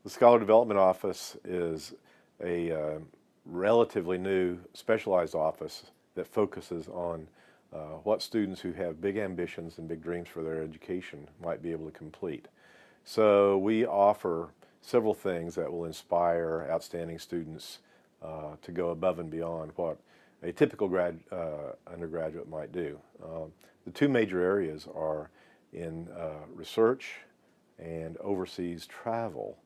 The Scholar Development Office is a relatively new specialized office that focuses on what students who have big ambitions and big dreams for their education might be able to complete. So we offer several things that will inspire outstanding students to go above and beyond what a typical undergraduate might do. The two major areas are in research and overseas travel.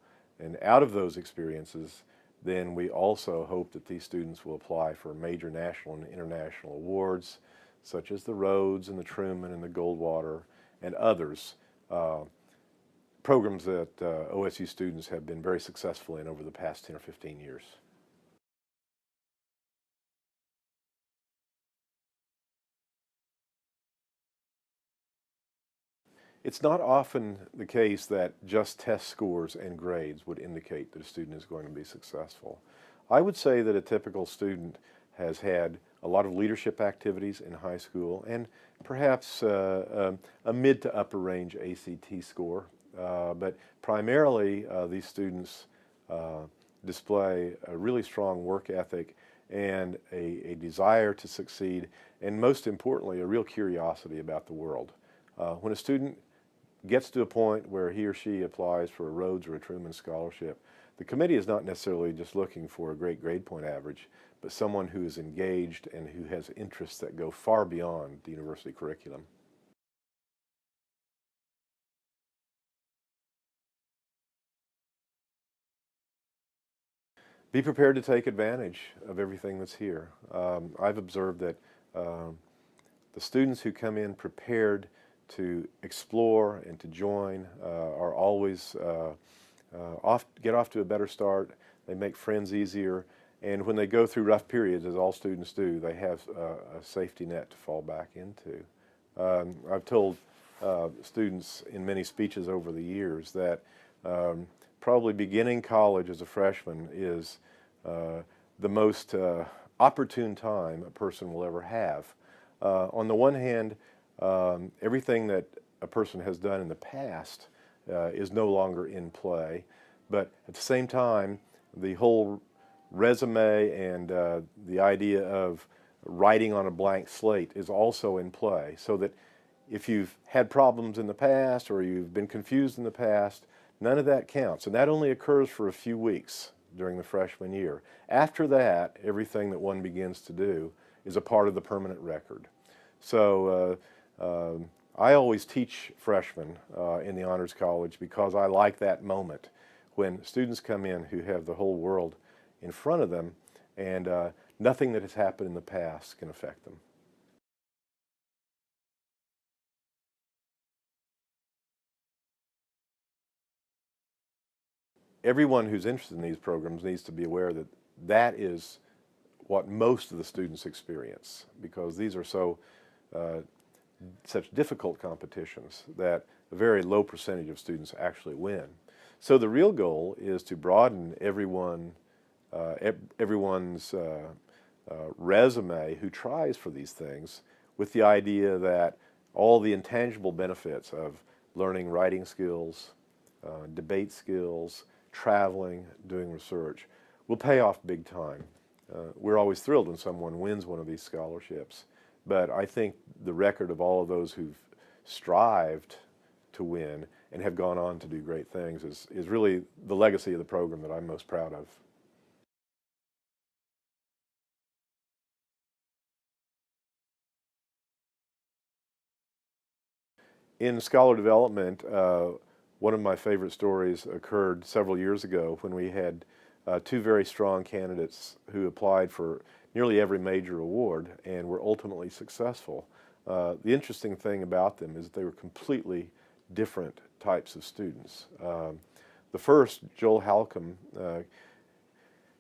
And out of those experiences, then we also hope that these students will apply for major national and international awards, such as the Rhodes and the Truman and the Goldwater and others, programs that OSU students have been very successful in over the past 10 or 15 years. It's not often the case that just test scores and grades would indicate that a student is going to be successful. I would say that a typical student has had a lot of leadership activities in high school and perhaps a mid to upper range ACT score, but primarily these students display a really strong work ethic and a desire to succeed, and most importantly, a real curiosity about the world. When a student gets to a point where he or she applies for a Rhodes or a Truman Scholarship, the committee is not necessarily just looking for a great grade point average, but someone who is engaged and who has interests that go far beyond the university curriculum. Be prepared to take advantage of everything that's here. I've observed that the students who come in prepared to explore and to join are always get off to a better start. They make friends easier, and when they go through rough periods, as all students do, they have a safety net to fall back into. I've told students in many speeches over the years that probably beginning college as a freshman is the most opportune time a person will ever have. On the one hand, everything that a person has done in the past is no longer in play, but at the same time, the whole resume and the idea of writing on a blank slate is also in play, so that if you've had problems in the past or you've been confused in the past, none of that counts, and that only occurs for a few weeks during the freshman year. After that, everything that one begins to do is a part of the permanent record. So I always teach freshmen in the Honors College because I like that moment when students come in who have the whole world in front of them, and nothing that has happened in the past can affect them. Everyone who's interested in these programs needs to be aware that that is what most of the students experience, because these are such difficult competitions that a very low percentage of students actually win. So the real goal is to broaden everyone's resume who tries for these things, with the idea that all the intangible benefits of learning writing skills, debate skills, traveling, doing research will pay off big time. We're always thrilled when someone wins one of these scholarships, but I think the record of all of those who've strived to win and have gone on to do great things is really the legacy of the program that I'm most proud of. In scholar development, one of my favorite stories occurred several years ago when we had two very strong candidates who applied for nearly every major award and were ultimately successful. The interesting thing about them is they were completely different types of students. The first, Joel Halcomb,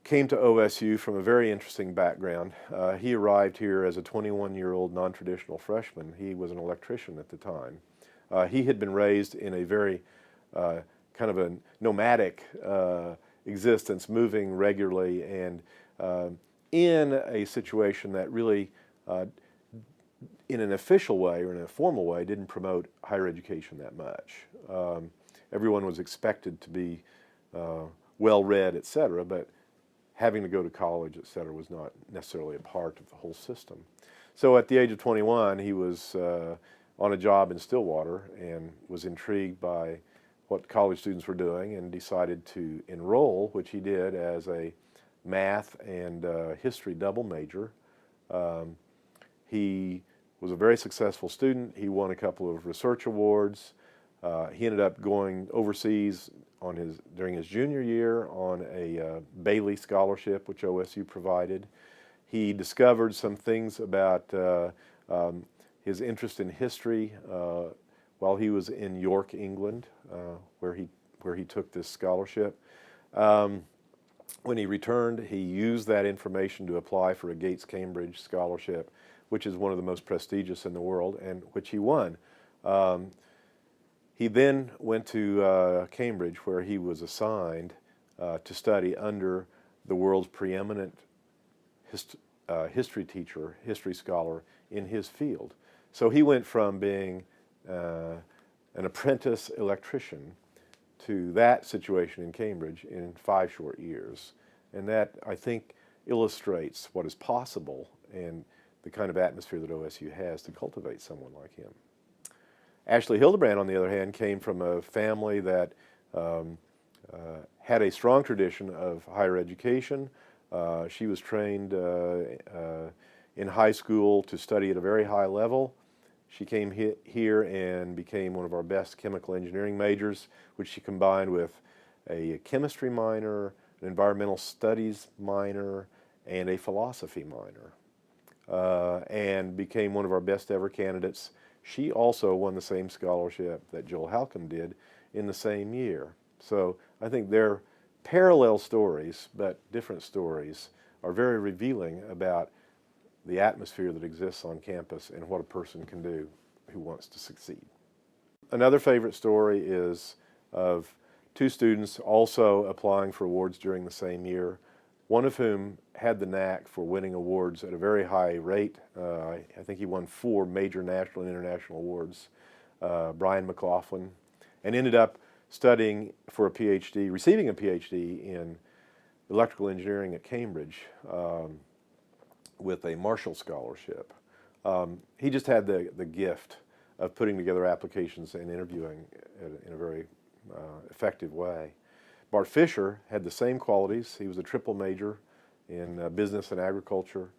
came to OSU from a very interesting background. He arrived here as a 21-year-old non-traditional freshman. He was an electrician at the time. He had been raised in a very kind of a nomadic existence, moving regularly, and in a situation that really, in an official way or in a formal way, didn't promote higher education that much. Everyone was expected to be well-read, etc., but having to go to college, etc., was not necessarily a part of the whole system. So at the age of 21, he was on a job in Stillwater and was intrigued by what college students were doing and decided to enroll, which he did as a math and history double major. He was a very successful student. He won a couple of research awards. He ended up going overseas during his junior year on a Bailey Scholarship, which OSU provided. He discovered some things about his interest in history while he was in York, England, where he took this scholarship. When he returned, he used that information to apply for a Gates Cambridge scholarship, which is one of the most prestigious in the world, and which he won. He then went to Cambridge, where he was assigned to study under the world's preeminent history teacher, history scholar in his field. So he went from being an apprentice electrician to that situation in Cambridge in 5 short years. And that, I think, illustrates what is possible and the kind of atmosphere that OSU has to cultivate someone like him. Ashley Hildebrand, on the other hand, came from a family that had a strong tradition of higher education. She was trained in high school to study at a very high level. She came here and became one of our best chemical engineering majors, which she combined with a chemistry minor, an environmental studies minor, and a philosophy minor, and became one of our best ever candidates. She also won the same scholarship that Joel Halcomb did in the same year. So I think they're parallel stories, but different stories, are very revealing about the atmosphere that exists on campus and what a person can do who wants to succeed. Another favorite story is of 2 students also applying for awards during the same year, one of whom had the knack for winning awards at a very high rate. I think he won 4 major national and international awards, Brian McLaughlin, and ended up studying for a PhD, receiving a PhD in electrical engineering at Cambridge with a Marshall Scholarship. He just had the gift of putting together applications and interviewing in a very effective way. Bart Fisher had the same qualities. He was a triple major in business and agriculture.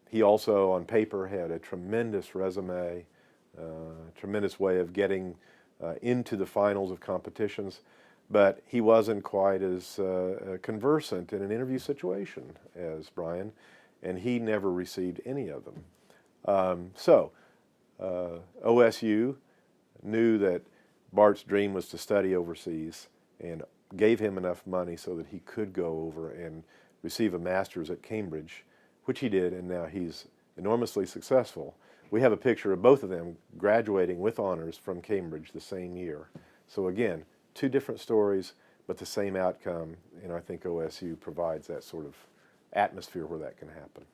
He also, on paper, had a tremendous resume, tremendous way of getting into the finals of competitions, but he wasn't quite as conversant in an interview situation as Brian, and he never received any of them. OSU knew that Bart's dream was to study overseas and gave him enough money so that he could go over and receive a master's at Cambridge, which he did, and now he's enormously successful. We have a picture of both of them graduating with honors from Cambridge the same year. So again, 2 different stories, but the same outcome, and I think OSU provides that sort of atmosphere where that can happen.